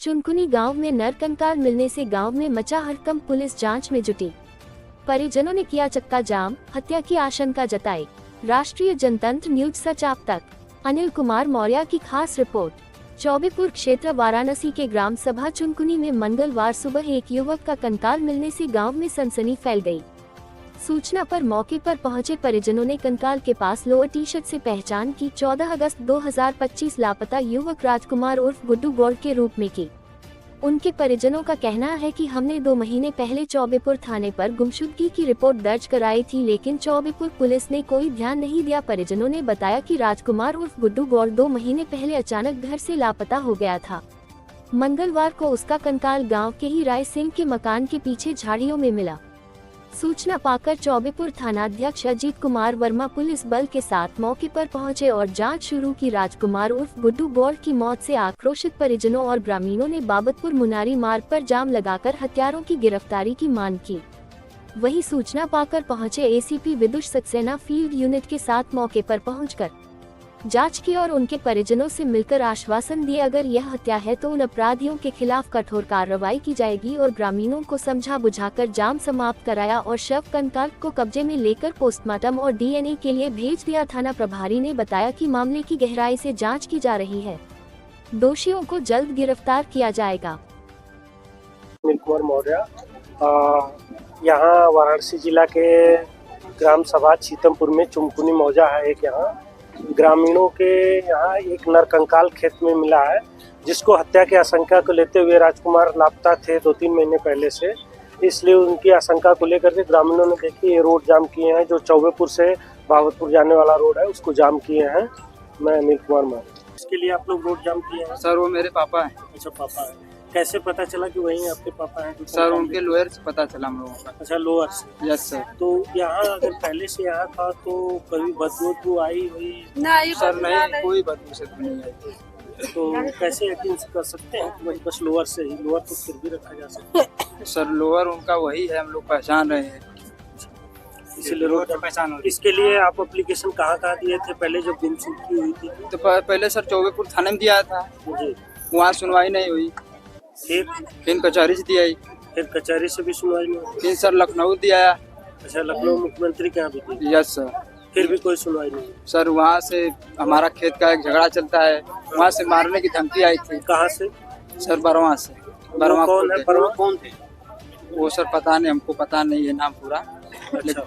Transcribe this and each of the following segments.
चुनकुनी गांव में नरकंकाल मिलने से गांव में मचा हड़कंप। पुलिस जांच में जुटी। परिजनों ने किया चक्का जाम, हत्या की आशंका जताई। राष्ट्रीय जनतंत्र न्यूज सच आप तक। अनिल कुमार मौर्य की खास रिपोर्ट। चौबेपुर क्षेत्र वाराणसी के ग्राम सभा चुनकुनी में मंगलवार सुबह एक युवक का कंकाल मिलने से गांव में सनसनी फैल गई। सूचना पर मौके पर पहुंचे परिजनों ने कंकाल के पास लोअर टी शर्ट से पहचान की। 14 अगस्त 2025 लापता युवक राजकुमार उर्फ गुड्डू गौड़ के रूप में की। उनके परिजनों का कहना है कि हमने 2 महीने पहले चौबेपुर थाने पर गुमशुदगी की रिपोर्ट दर्ज कराई थी, लेकिन चौबेपुर पुलिस ने कोई ध्यान नहीं दिया। परिजनों ने बताया कि राजकुमार उर्फ गुड्डू गौड़ 2 महीने पहले अचानक घर से लापता हो गया था। मंगलवार को उसका कंकाल गाँव के ही राय सिंह के मकान के पीछे झाड़ियों में मिला। सूचना पाकर चौबेपुर थानाध्यक्ष अजीत कुमार वर्मा पुलिस बल के साथ मौके पर पहुंचे और जांच शुरू की। राजकुमार उर्फ गुड्डू गौड़ की मौत से आक्रोशित परिजनों और ग्रामीणों ने बाबतपुर मुनारी मार्ग पर जाम लगाकर हत्यारों की गिरफ्तारी की मांग की। वहीं सूचना पाकर पहुंचे एसीपी विदुष सक्सेना फील्ड यूनिट के साथ मौके पर पहुंचकर जांच की और उनके परिजनों से मिलकर आश्वासन दिए अगर यह हत्या है तो उन अपराधियों के खिलाफ कठोर कार्रवाई की जाएगी और ग्रामीणों को समझा बुझाकर जाम समाप्त कराया और शव कंकाल को कब्जे में लेकर पोस्टमार्टम और डीएनए के लिए भेज दिया। थाना प्रभारी ने बताया कि मामले की गहराई से जांच की जा रही है। दोषियों को जल्द गिरफ्तार किया जाएगा। अनिल कुमार मौर्य, यहाँ वाराणसी जिला के ग्राम सभा चीतमपुर में चुनकुनी मौजा है एक। यहाँ ग्रामीणों के यहाँ एक नरकंकाल खेत में मिला है, जिसको हत्या की आशंका को लेते हुए राजकुमार लापता थे 2-3 महीने पहले से। इसलिए उनकी आशंका को लेकर के ग्रामीणों ने देखिए ये रोड जाम किए हैं, जो चौबेपुर से बाबतपुर जाने वाला रोड है उसको जाम किए हैं। मैं अनिल कुमार मौर्य। इसके लिए आप लोग रोड जाम किए हैं? सर वो मेरे पापा हैं। अच्छा, पापा है। कैसे पता चला कि वही आपके पापा हैं? सर उनके लोअर से पता चला हम लोगों का। अच्छा, लोअर से। Yes sir. तो यहाँ अगर पहले से यहाँ था तो कभी बदबू आई हुई? नहीं सर, नहीं कोई बदबू से नहीं आई। तो कैसे यकीन कर सकते हैं वही बस लोअर से ही? लोअर तो फिर भी रखा जा सकता है। सर लोअर उनका वही है, हम लोग पहचान रहे हैं, इसीलिए रोड पहचान हो। इसके लिए आप एप्लीकेशन कहाँ दिए थे पहले जब गुमशुदगी हुई थी? तो पहले सर चौबेपुर थाने में दिया था जी, वहाँ सुनवाई नहीं हुई। फिर कचहरी से दिया, फिर कचहरी से भी सुनवाई नहीं हुई। फिर सर लखनऊ दिया। अच्छा, लखनऊ मुख्यमंत्री के यहाँ भी दी? Yes sir. फिर भी कोई सुनवाई नहीं? सर वहाँ से हमारा खेत का एक झगड़ा चलता है, वहाँ से मारने की धमकी आई थी। कहाँ से? सर बरवा से। बरवा कौन है? बरवा कौन थे वो? सर पता नहीं, हमको पता नहीं है नाम पूरा। अच्छा,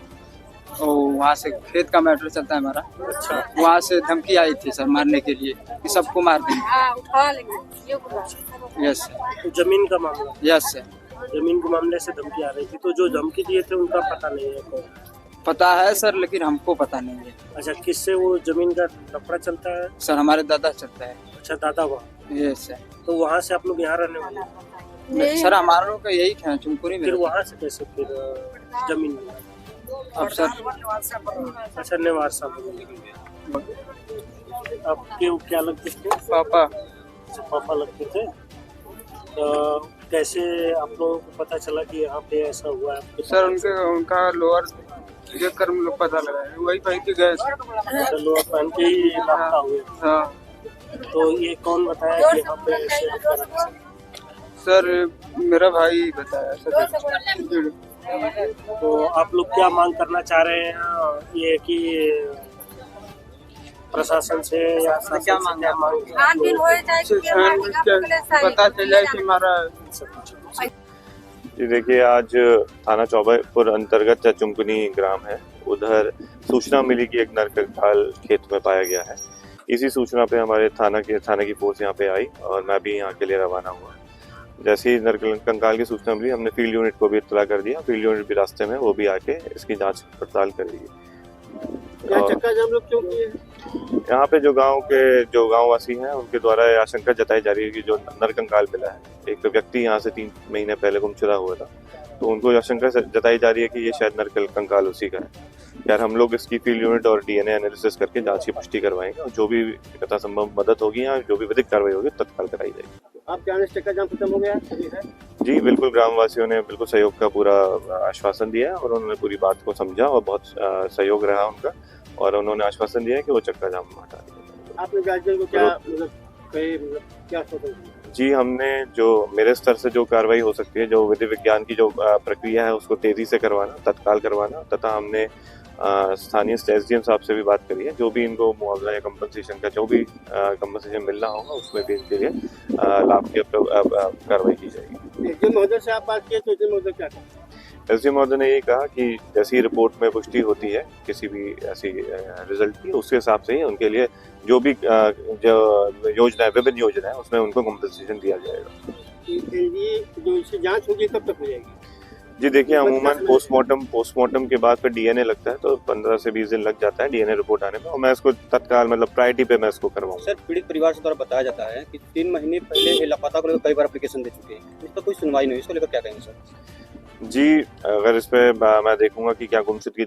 वहाँ से खेत का मैटर चलता है हमारा। अच्छा, वहाँ से धमकी आई थी सर मारने के लिए कि सबको मार देंगे। यस तो जमीन का मामला? Yes sir. जमीन के मामले से धमकी आ रही थी। तो जो धमकी दिए थे उनका पता नहीं है कौन? पता है सर, लेकिन हमको पता नहीं है। अच्छा, किससे वो जमीन का लफड़ा चलता है? सर हमारे दादा चलता है। अच्छा, दादा वहाँ? Yes sir. तो वहाँ से आप लोग यहाँ रहने वाले? सर हमारा लोग का यही है चुनकुनी में। फिर वहाँ से कैसे फिर जमीन मिला? अब सर अच्छा, नेवार साहब आपके क्या लगते थे? पापा। अच्छा, पापा लगते थे। तो कैसे आप लोगों को पता चला कि यहाँ पे ऐसा हुआ है? सर उनका लोअर देख कर हम लोग पता लगा, वही पहन के गए। लोअर पहन के ही लापता हुए? हाँ। तो ये कौन बताया कि यहाँ पे ऐसे? सर मेरा भाई बताया सर। तो आप लोग क्या मांग करना चाह रहे हैं? ये कि प्रशासन से या क्या मांग पता चल जाए कि हमारा? जी देखिए, आज थाना चौबेपुर अंतर्गत चुनकुनी ग्राम है, उधर सूचना मिली कि एक नरकंकाल खेत में पाया गया है। इसी सूचना पे हमारे थाना की फोर्स यहाँ पे आई और मैं भी यहाँ के लिए रवाना हुआ। जैसे ही नरकंकाल की सूचना मिली, हमने फील्ड यूनिट को भी इत्तला कर दिया। फील्ड यूनिट भी रास्ते में, वो भी आके इसकी जांच पड़ताल करेगी। चक्का जाम लोग क्यों किए? यहाँ पे जो गांववासी हैं उनके द्वारा आशंका जताई जा रही है कि जो नरकंकाल मिला है, एक व्यक्ति यहाँ से 3 महीने पहले गुमशुदा हुआ था, तो उनको आशंका जताई जा रही है कि ये शायद नरकंकाल उसी का है। यार हम लोग इसकी फील्ड यूनिट और डीएनए एनालिसिस करके जांच की पुष्टि करवाएंगे और जो भी यथासंभव मदद होगी या जो भी विधिक कार्रवाई होगी तत्काल कराई जाएगी। आपके आने से चक्का जाम खत्म हो गया है? जी बिल्कुल, ग्रामवासियों ने बिल्कुल सहयोग का पूरा आश्वासन दिया और उन्होंने पूरी बात को समझा और बहुत सहयोग रहा उनका, और उन्होंने आश्वासन दिया कि वो चक्का जाम हटा देंगे। आपने गार्जियन को क्या क्या जी, हमने जो मेरे स्तर से जो कार्रवाई हो सकती है, जो विधि विज्ञान की जो प्रक्रिया है उसको तेजी से करवाना, तत्काल करवाना, तथा हमने स्थानीय एसडीएम साहब से भी बात करी है। जो भी इनको मुआवजा या कंपनसेशन का जो भी कंपनसेशन मिलना होगा उसमें भी इनके लिए लाभ की कार्रवाई की जाएगी। एसडीएम महोदय से आप बात किए तो एसडीएम महोदय क्या कहा? एसडीएम महोदय ने ये कहा कि जैसी रिपोर्ट में पुष्टि होती है किसी भी ऐसी रिजल्ट की, उसके हिसाब से ही उनके लिए जो भी जो योजना है, विभिन्न योजना है, उसमें उनको कंपनसेशन दिया जाएगा। ये जो इसकी जांच होगी कब तक हो जाएगी? जी देखिए, अमूमन पोस्टमार्टम के बाद फिर डीएनए लगता है, तो 15 से 20 दिन लग जाता है डीएनए रिपोर्ट आने में, और मैं इसको तत्काल मतलब प्रायोरिटी पे मैं इसको करवाऊंगा। सर, पीड़ित परिवार से द्वारा बताया जाता है कि 3 महीने पहले ये लापता को लेकर कई बार एप्लीकेशन दे चुके हैं, इसका कोई सुनवाई नहीं हुई, इसको लेकर क्या कहेंगे सर? जी, अगर इस पे मैं देखूंगा कि क्या गुमशुदगी